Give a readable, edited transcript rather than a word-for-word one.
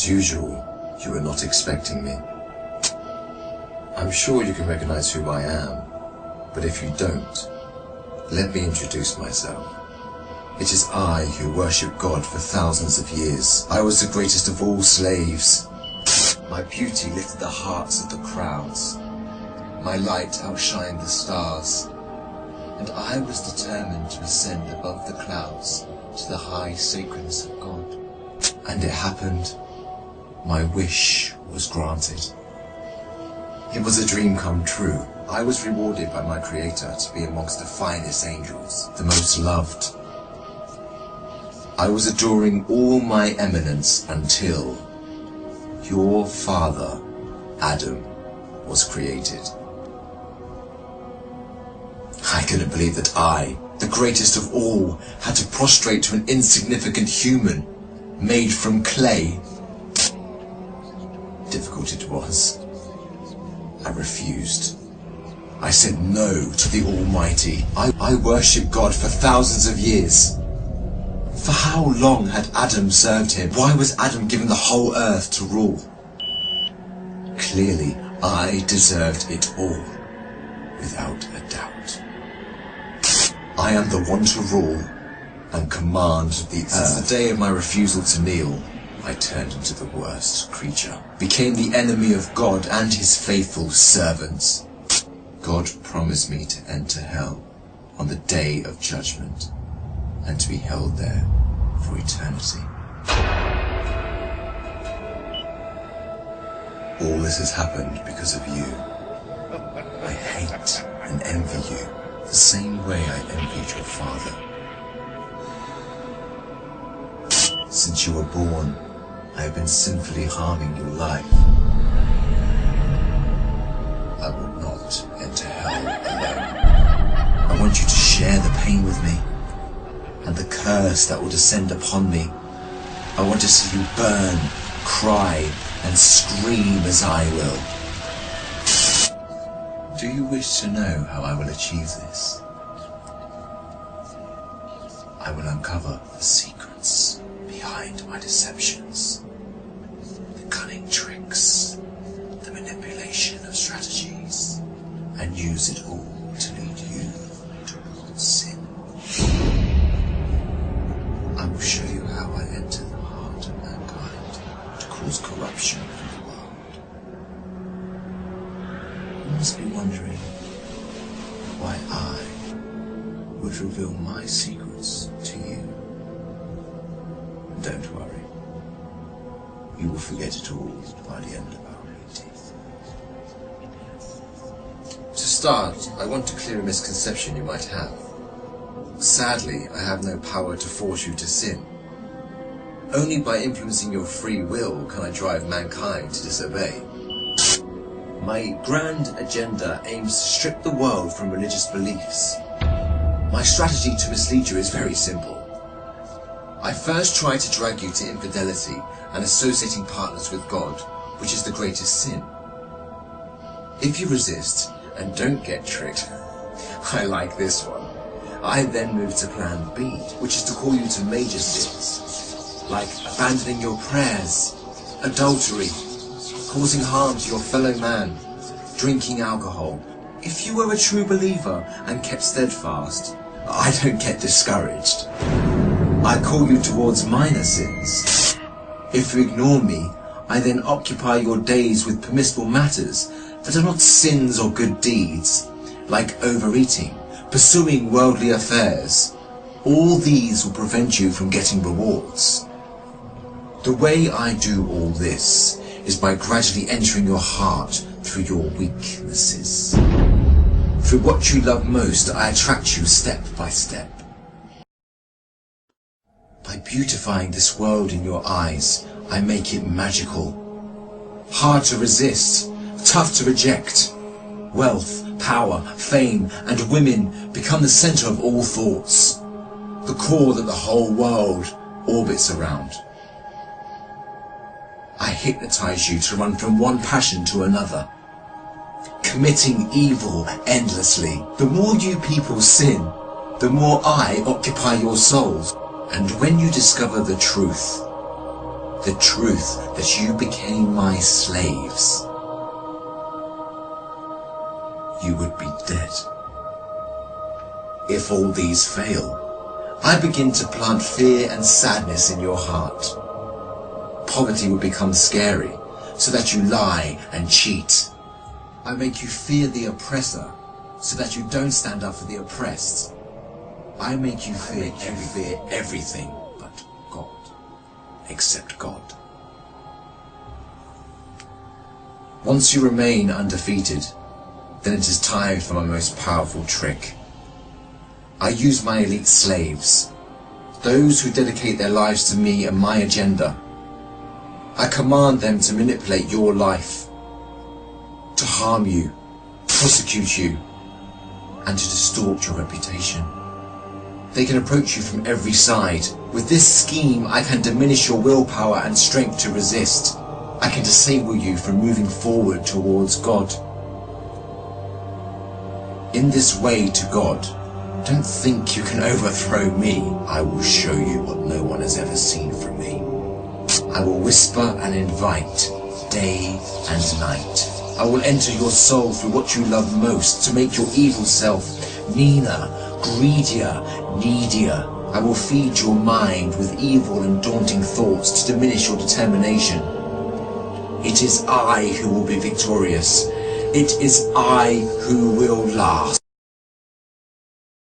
As usual, you were not expecting me. I'm sure you can recognize who I am, but if you don't, let me introduce myself. It is I who worship God for thousands of years. I was the greatest of all slaves. My beauty lifted the hearts of the crowds. My light outshined the stars. And I was determined to ascend above the clouds to the high sacredness of God. And it happened. My wish was granted. It was a dream come true. I was rewarded by my Creator to be amongst the finest angels, the most loved. I was adoring all my eminence until your father, Adam, was created. I couldn't believe that I, the greatest of all, had to prostrate to an insignificant human made from clay. Difficult it was. I refused. I said no to the Almighty. I worshipped God for thousands of years. For how long had Adam served him? Why was Adam given the whole earth to rule? Clearly, I deserved it all, without a doubt. I am the one to rule and command the earth. Since the day of my refusal to kneel, I turned into the worst creature, became the enemy of God and his faithful servants. God promised me to enter hell on the day of judgment and to be held there for eternity. All this has happened because of you. I hate and envy you the same way I envied your father. Since you were born, I have been sinfully harming your life. I will not enter hell alone. I want you to share the pain with me and the curse that will descend upon me. I want to see you burn, cry, and scream as I will. Do you wish to know how I will achieve this? I will uncover the secrets behind my deceptions, the cunning tricks, the manipulation of strategies, and use it all to lead you towards sin. I will show you how I enter the heart of mankind to cause corruption in the world. You must be wondering why I would reveal my secrets to you. Don't worry, you will forget it all by the end of our meeting. To start, I want to clear a misconception you might have. Sadly, I have no power to force you to sin. Only by influencing your free will can I drive mankind to disobey. My grand agenda aims to strip the world from religious beliefs. My strategy to mislead you is very simple. I first try to drag you to infidelity and associating partners with God, which is the greatest sin. If you resist and don't get tricked, I like this one. I then move to plan B, which is to call you to major sins, like abandoning your prayers, adultery, causing harm to your fellow man, drinking alcohol. If you were a true believer and kept steadfast, I don't get discouraged. I call you towards minor sins. If you ignore me, I then occupy your days with permissible matters that are not sins or good deeds, like overeating, pursuing worldly affairs. All these will prevent you from getting rewards. The way I do all this is by gradually entering your heart through your weaknesses. Through what you love most, I attract you step by step. By beautifying this world in your eyes, I make it magical. Hard to resist, tough to reject. Wealth, power, fame, and women become the center of all thoughts, the core that the whole world orbits around. I hypnotize you to run from one passion to another, committing evil endlessly. The more you people sin, the more I occupy your souls. And when you discover the truth, the truth that you became my slaves, you would be dead. If all these fail, I begin to plant fear and sadness in your heart. Poverty will become scary, so that you lie and cheat. I make you fear the oppressor, so that you don't stand up for the oppressed. I make you fear everything but God, except God. Once you remain undefeated, then it is time for my most powerful trick. I use my elite slaves, those who dedicate their lives to me and my agenda. I command them to manipulate your life, to harm you, prosecute you, and to distort your reputation. They can approach you from every side. With this scheme, I can diminish your willpower and strength to resist. I can disable you from moving forward towards God. In this way to God, don't think you can overthrow me. I will show you what no one has ever seen from me. I will whisper and invite, day and night. I will enter your soul through what you love most, to make your evil self meaner, greedier, needier. I will feed your mind with evil and daunting thoughts to diminish your determination. It is I who will be victorious. It is I who will last.